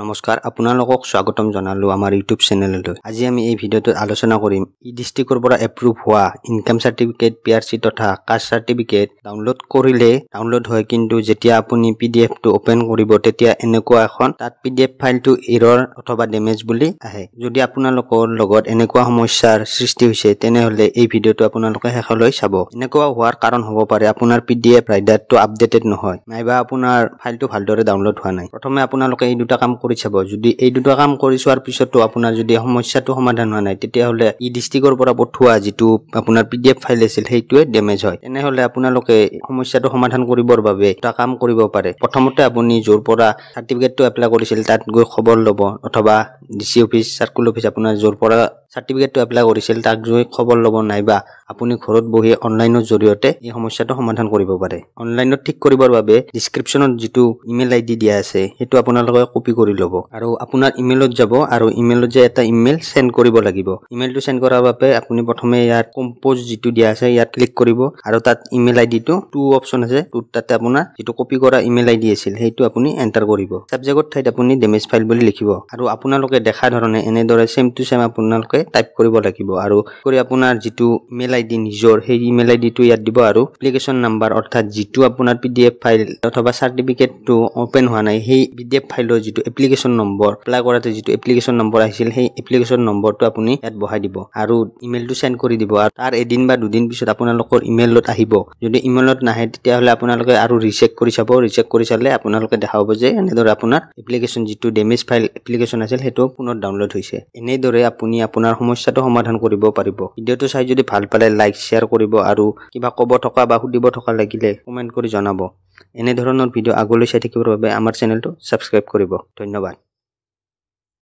নমস্কাৰ আপোনালোকক স্বাগতম জনালো আমাৰ ইউটিউব চেনেললৈ। আজি আমি এই ভিডিঅ'টোত আলোচনা কৰিম ডিষ্ট্ৰিক্টৰ পৰা এপ্ৰুভ হোৱা ইনকাম সাৰ্টিফিকেট, পিআৰসি তথা কাষ্ট সাৰ্টিফিকেট ডাউনলোড কৰিলে ডাউনলোড হয়, কিন্তু যেতিয়া আপুনি পিডিএফটো ওপেন কৰিব তেতিয়া এনেকুৱা এখন তাত পিডিএফ ফাইলটো এৰৰ অথবা ডেমেজ বুলি আহে। যদি আপোনালোকৰ লগত এনেকুৱা সমস্যাৰ সৃষ্টি হৈছে তেনেহলে এই ভিডিঅ'টো আপোনালোকে শেষলৈ চাব। এনেকুৱা হোৱাৰ কাৰণ হ'ব পাৰে আপোনাৰ পিডিএফ ৰাইডাৰটো আপডেটেড নহয় নাইবা আপোনাৰ ফাইলটো ভালদৰে ডাউনলোড হোৱা নাই। প্ৰথমে আপোনালোকে এই দুটা কাম কৰি চাব। যদি এই দুটা কাম কৰি চোৱাৰ পিছতো আপোনাৰ যদি সমস্যাটো সমাধান হোৱা নাই তেতিয়াহলে ই ডিষ্ট্ৰিক্টৰ পৰা পঠোৱা যিটো আপোনাৰ পিডিএফ ফাইল আছিল সেইটোৱে ডেমেজ হয়। তেনেহলে আপোনালোকে সমস্যাটো সমাধান কৰিবৰ বাবে এটা কাম কৰিব পাৰে। প্ৰথমতে আপুনি য'ৰ পৰা সাৰ্টিফিকেটটো এপ্লাই কৰিছিল তাত গৈ খবৰ ল'ব, অথবা ডিসি অফিস, সাৰ্কুল অফিস আপোনাৰ য'ৰ পৰা সাৰ্টিফিকেটটো এপ্লাই কৰিছিল তাক গৈ খবৰ ল'ব, নাইবা আপুনি ঘৰত বহি অনলাইনৰ জৰিয়তে এই সমস্যাটো সমাধান কৰিব পাৰে। অনলাইনত ঠিক কৰিবৰ বাবে ডেসক্ৰিপচনত যিটো ইমেইল আইডি দিয়া আছে সেইটো আপোনালোকে কপি কৰি ল'ব আৰু আপোনাৰ ইমেইলত যাব আৰু ইমেইলত যে এটা ইমেইল সেন্ড কৰিব লাগিব। ইমেইলটো সেন্ড কৰাৰ বাবে আপুনি প্ৰথমে ইয়াত কম্পোজ যিটো দিয়া আছে ইয়াত ক্লিক কৰিব আৰু তাত ইমেইল আইডিটো টু অপচন আছে, তাতে আপোনাৰ যিটো কপি কৰা ইমেইল আইডি আছিল সেইটো আপুনি এন্টাৰ কৰিব। সাবজেক্টৰ ঠাইত আপুনি ডেমেজ ফাইল বুলি লিখিব আৰু আপোনালোকে দেখা ধৰণে এনেদৰে সেম টু সেম আপোনালোকে টাইপ কৰিব লাগিব আৰু কৰি আপোনাৰ যিটো ইমেইল আইডি নিজৰ সেই ইমেইল আইডিটো ইয়াত দিব আৰু এপ্লিকেশন নাম্বাৰ অৰ্থাৎ যিটো আপোনাৰ পিডিএফ ফাইল অথবা সাৰ্টিফিকেটটো ওপেন হোৱা নাই সেই পিডিএফ ফাইলৰ যিটো এপ্লিকেশন নম্বৰ এপ্লাই কৰাতে যিটো এপ্লিকেশন নম্বৰ আহিছিল সেই এপ্লিকেশন নম্বৰটো আপুনি ইয়াত বহাই দিব আৰু ইমেইলটো সেন্ড কৰি দিব। আৰু তাৰ এদিন বা দুদিন পিছত আপোনালোকৰ ইমেইলত আহিব। যদি ইমেইলত নাহে তেতিয়াহলে আপোনালোকে আৰু ৰিচেক কৰি চাব। ৰিচেক কৰি চালে আপোনালোকে দেখা পাব যে এনেদৰে আপোনাৰ এপ্লিকেশন যিটো ডেমেজ ফাইল এপ্লিকেশন আছিল সেইটো পুনৰ ডাউনলোড হৈছে। এনেদৰে আপুনি আপোনাৰ সমস্যাটো সমাধান কৰিব পাৰিব। ভিডিঅ'টো চাই যদি ভাল পালে লাইক শ্বেয়াৰ কৰিব আৰু কিবা ক'ব থকা বা সুধিব থকা লাগিলে কমেন্ট কৰি জনাব। এনে ধৰণৰ ভিডিঅ' আগলৈ চাই থাকিবৰ বাবে আমাৰ চেনেলটো সাবস্ক্ৰাইব কৰিব। ধন্যবাদ।